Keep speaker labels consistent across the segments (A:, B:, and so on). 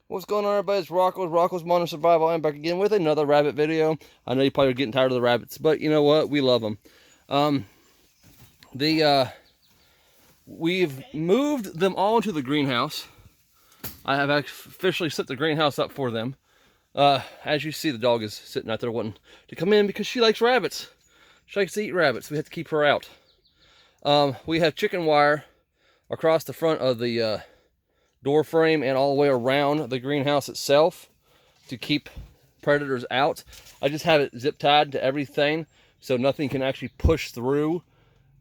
A: What's going on, everybody? It's Rocco's Modern Survival. I'm back again with another rabbit video. I know you probably are getting tired of the rabbits, but you know what? We love them. Um, we've moved them all into the greenhouse. I have officially set the greenhouse up for them. As you see, the dog is sitting out there wanting to come in because she likes rabbits. She likes to eat rabbits. We have to keep her out. We have chicken wire across the front of the door frame and all the way around the greenhouse itself to keep predators out. I just have it zip tied to everything so nothing can actually push through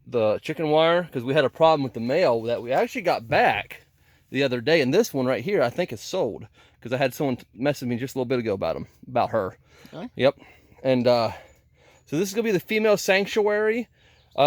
A: the chicken wire, because we had a problem with the male that we actually got back the other day, and this one right here I think is sold because I had someone message me just a little bit ago about her. Okay. Yep. And so this is gonna be the female sanctuary.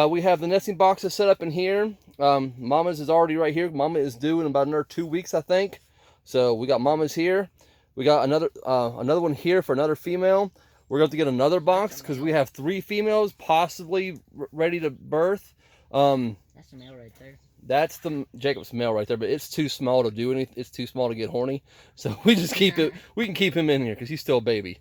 A: We have the nesting boxes set up in here. Mama's is already right here. Mama is due in about another 2 weeks, I think. So we got Mama's here. We got another one here for another female. We're going to have to get another box because we have 3 females possibly ready to birth.
B: That's the male right there.
A: That's the Jacob's male right there, but it's too small to do anything. It's too small to get horny. So we just keep it. We can keep him in here because he's still a baby.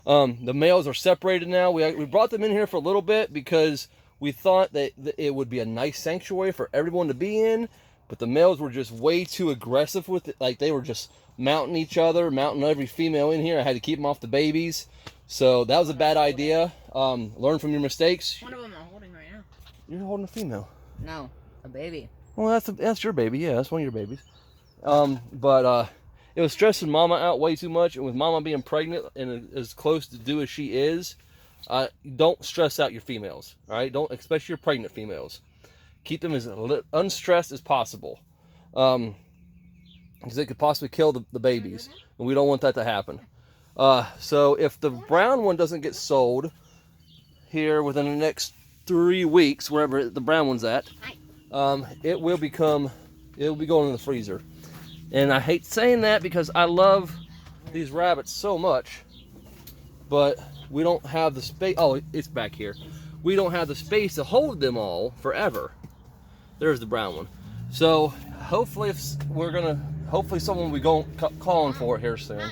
A: The males are separated now. We brought them in here for a little bit because we thought that it would be a nice sanctuary for everyone to be in, but the males were just way too aggressive with it. Like, they were just mounting each other, mounting every female in here. I had to keep them off the babies. So that was a bad idea. Learn from your mistakes.
B: One of them I'm holding right now.
A: You're holding a female.
B: No, a baby.
A: Well, that's your baby. Yeah, that's one of your babies. But it was stressing Mama out way too much. And with Mama being pregnant and as close to due as she is, don't stress out your females, all right? Don't, especially your pregnant females. Keep them as unstressed as possible, because it could possibly kill the babies, and we don't want that to happen. So if the brown one doesn't get sold here within the next 3 weeks, wherever the brown one's at, it will be going in the freezer. And I hate saying that because I love these rabbits so much, but we don't have the space. Oh, it's back here. We don't have the space to hold them all forever. There's the brown one. So hopefully hopefully someone will be calling for it here soon,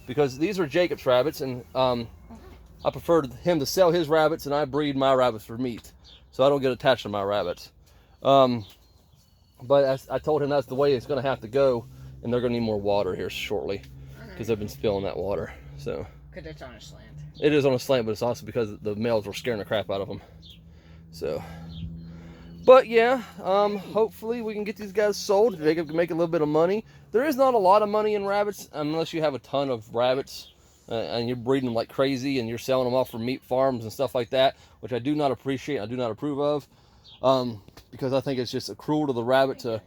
A: because these are Jacob's rabbits, and I prefer him to sell his rabbits, and I breed my rabbits for meat, so I don't get attached to my rabbits. But I told him that's the way it's going to have to go, and they're going to need more water here shortly because they've been spilling that water. So.
B: Because it's on a slant.
A: It is on a slant, but it's also because the males were scaring the crap out of them. So, but yeah, hopefully we can get these guys sold. Jacob can make a little bit of money. There is not a lot of money in rabbits unless you have a ton of rabbits and you're breeding them like crazy and you're selling them off for meat farms and stuff like that, which I do not appreciate. I do not approve of, because I think it's just cruel to the rabbit to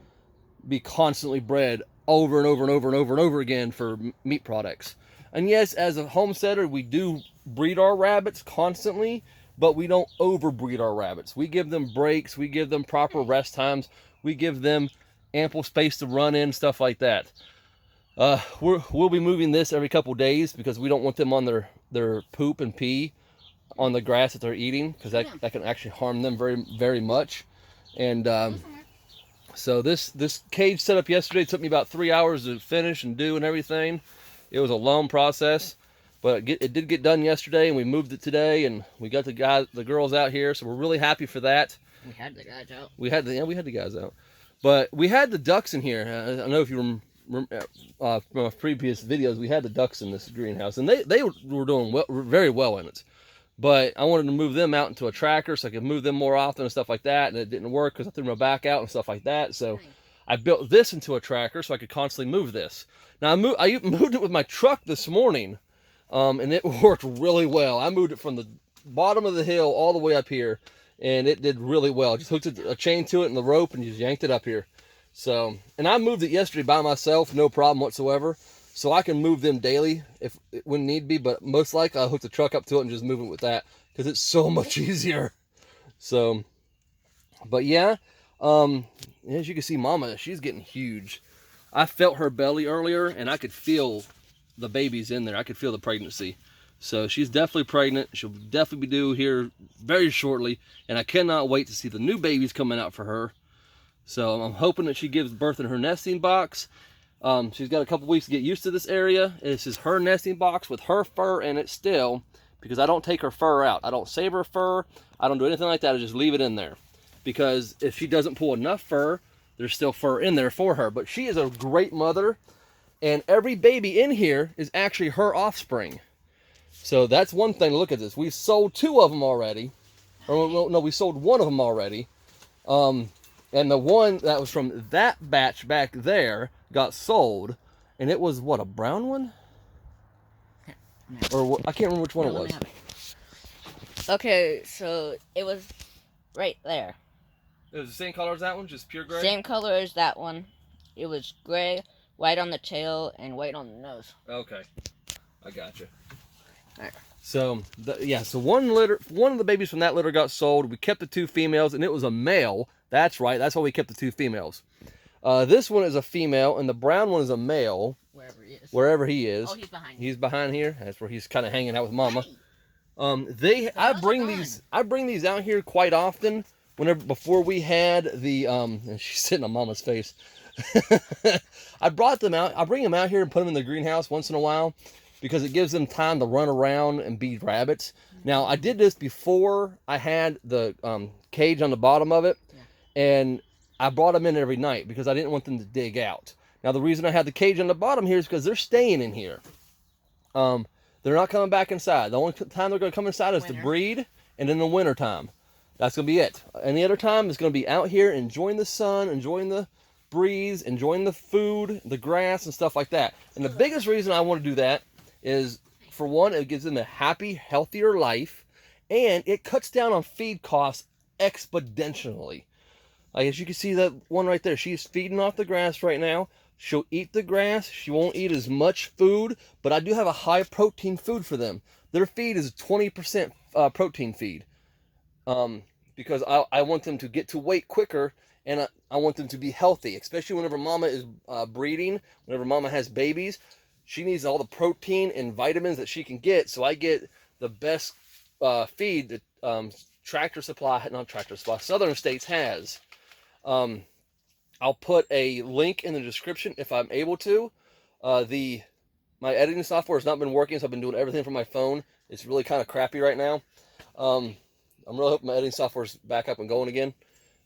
A: be constantly bred over and over and over and over and over again for meat products. And yes, as a homesteader, we do breed our rabbits constantly, but we don't overbreed our rabbits. We give them breaks, we give them proper rest times, we give them ample space to run in, stuff like that. We'll be moving this every couple days because we don't want them on their poop and pee on the grass that they're eating, because that can actually harm them very, very much. And so this cage set up yesterday took me about 3 hours to finish and do and everything. It was a long process, but it did get done yesterday, and we moved it today, and we got the girls out here, so we're really happy for that.
B: We had the guys out.
A: We had the guys out, but we had the ducks in here. I don't know if you remember from our previous videos, we had the ducks in this greenhouse, and they were doing very well in it. But I wanted to move them out into a tracker so I could move them more often and stuff like that, and it didn't work because I threw my back out and stuff like that. So I built this into a tracker so I could constantly move this. Now, I moved it with my truck this morning, and it worked really well. I moved it from the bottom of the hill all the way up here, and it did really well. Just hooked a chain to it and the rope and just yanked it up here. So, and I moved it yesterday by myself, no problem whatsoever. So I can move them daily when need be, but most likely I'll hook the truck up to it and just move it with that because it's so much easier. So, but yeah, as you can see, Mama, she's getting huge. I felt her belly earlier, and I could feel the babies in there. I could feel the pregnancy. So she's definitely pregnant. She'll definitely be due here very shortly, and I cannot wait to see the new babies coming out for her. So I'm hoping that she gives birth in her nesting box. She's got a couple weeks to get used to this area. This is her nesting box with her fur in it still, because I don't take her fur out. I don't save her fur. I don't do anything like that. I just leave it in there, because if she doesn't pull enough fur, there's still fur in there for her. But she is a great mother, and every baby in here is actually her offspring. So that's one thing to look at this. We sold 2 of them already. Or no, we sold 1 of them already. And the one that was from that batch back there got sold. And it was, what, a brown one? Or what, I can't remember which one it was.
B: Okay, so it was right there.
A: It was the same color as that one, just pure gray?
B: Same color as that one. It was gray, white on the tail, and white on the nose.
A: Okay. I gotcha.
B: Right.
A: So, so one of the babies from that litter got sold. We kept the 2 females, and it was a male. That's right. That's why we kept the 2 females. This one is a female, and the brown one is a male. Wherever he is.
B: Oh, he's behind
A: here. He's behind here. That's where he's kind of hanging out with Mama. I bring these out here quite often. Before we had the and she's sitting on Mama's face. I bring them out here and put them in the greenhouse once in a while, because it gives them time to run around and be rabbits. Now, I did this before I had the cage on the bottom of it, and I brought them in every night because I didn't want them to dig out. Now, the reason I had the cage on the bottom here is because they're staying in here. They're not coming back inside. The only time they're going to come inside is to breed, and in the winter time. That's going to be it. Any other time, it's going to be out here enjoying the sun, enjoying the breeze, enjoying the food, the grass, and stuff like that. And the biggest reason I want to do that is, for one, it gives them a happy, healthier life, and it cuts down on feed costs exponentially. Like, as you can see, that one right there, she's feeding off the grass right now. She'll eat the grass. She won't eat as much food, but I do have a high protein food for them. Their feed is a 20% protein feed, because I want them to get to weight quicker, and I want them to be healthy, especially whenever Mama is breeding, whenever Mama has babies. She needs all the protein and vitamins that she can get, so I get the best feed that Southern States has. I'll put a link in the description if I'm able to. My editing software has not been working, so I've been doing everything from my phone. It's really kind of crappy right now. I'm really hoping my editing software's back up and going again.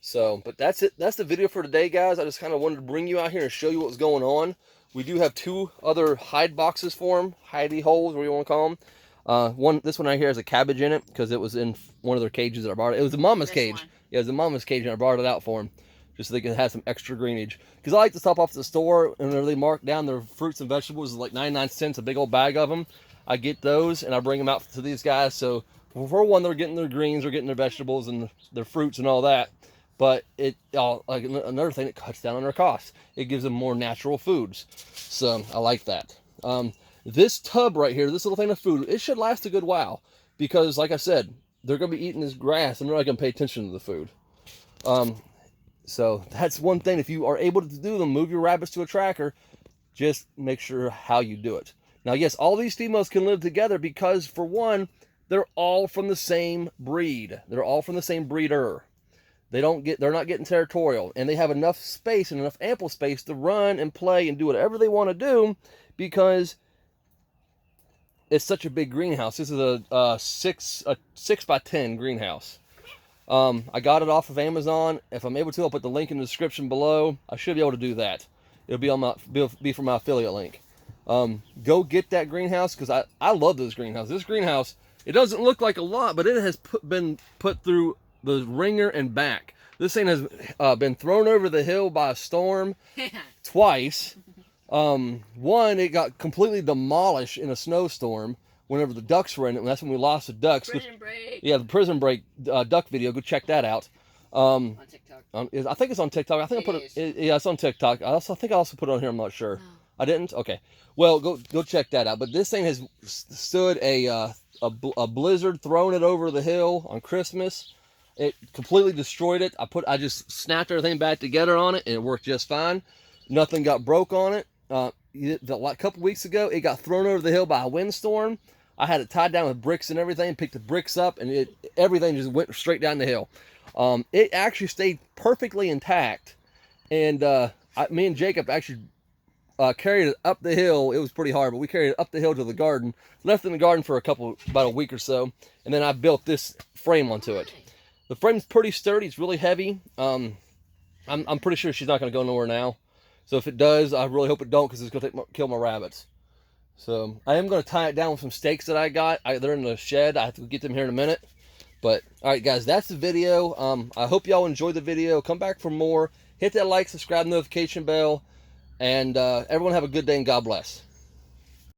A: So, but that's it. That's the video for today, guys. I just kind of wanted to bring you out here and show you what's going on. We do have 2 other hide boxes for them, hidey holes, whatever you want to call them. This one right here has a cabbage in it because it was in one of their cages that I borrowed. It was the Mama's cage. Yeah, it was the Mama's cage, and I borrowed it out for them, just so they can have some extra greenage. Because I like to stop off at the store, and whenever they mark down their fruits and vegetables, like 99 cents, a big old bag of them. I get those, and I bring them out to these guys. So, for one, they're getting their greens, they're getting their vegetables and their fruits and all that. But like another thing, it cuts down on their costs. It gives them more natural foods. So, I like that. This tub right here, this little thing of food, it should last a good while. Because, like I said, they're going to be eating this grass, and they're not going to pay attention to the food. So that's one thing. If you are able to do them, move your rabbits to a tracker, just make sure how you do it. Now, yes, all these females can live together because, for one, they're all from the same breed. They're all from the same breeder. They're not getting territorial, and they have enough space and enough ample space to run and play and do whatever they want to do, because it's such a big greenhouse. This is a 6 by 10 greenhouse. I got it off of Amazon. If I'm able to, I'll put the link in the description below. I should be able to do that. It'll be on be from my affiliate link. Go get that greenhouse, because I love this greenhouse. This greenhouse, it doesn't look like a lot, but it has been put through the ringer and back. This thing has been thrown over the hill by a storm twice. One, it got completely demolished in a snowstorm whenever the ducks were in it, and that's when we lost the ducks.
B: Prison Break.
A: Yeah, the Prison Break duck video. Go check that out.
B: On TikTok.
A: I think it's on TikTok. I think I put it. Yeah, it's on TikTok. I think I also put it on here. I'm not sure.
B: No.
A: I didn't. Okay. Well, go check that out. But this thing has stood a blizzard, thrown it over the hill on Christmas. It completely destroyed it. I just snapped everything back together on it, and it worked just fine. Nothing got broke on it. A couple weeks ago, it got thrown over the hill by a windstorm. I had it tied down with bricks and everything, picked the bricks up, and everything just went straight down the hill. It actually stayed perfectly intact, and me and Jacob actually carried it up the hill. It was pretty hard, but we carried it up the hill to the garden, left it in the garden for about a week or so, and then I built this frame onto it. The frame's pretty sturdy. It's really heavy. I'm pretty sure she's not going to go nowhere now. So if it does, I really hope it don't, because it's going to kill my rabbits. So I am going to tie it down with some stakes that I got. They're in the shed. I have to get them here in a minute. But all right, guys, that's the video. I hope y'all enjoyed the video. Come back for more. Hit that like, subscribe, notification bell, and everyone have a good day and God bless.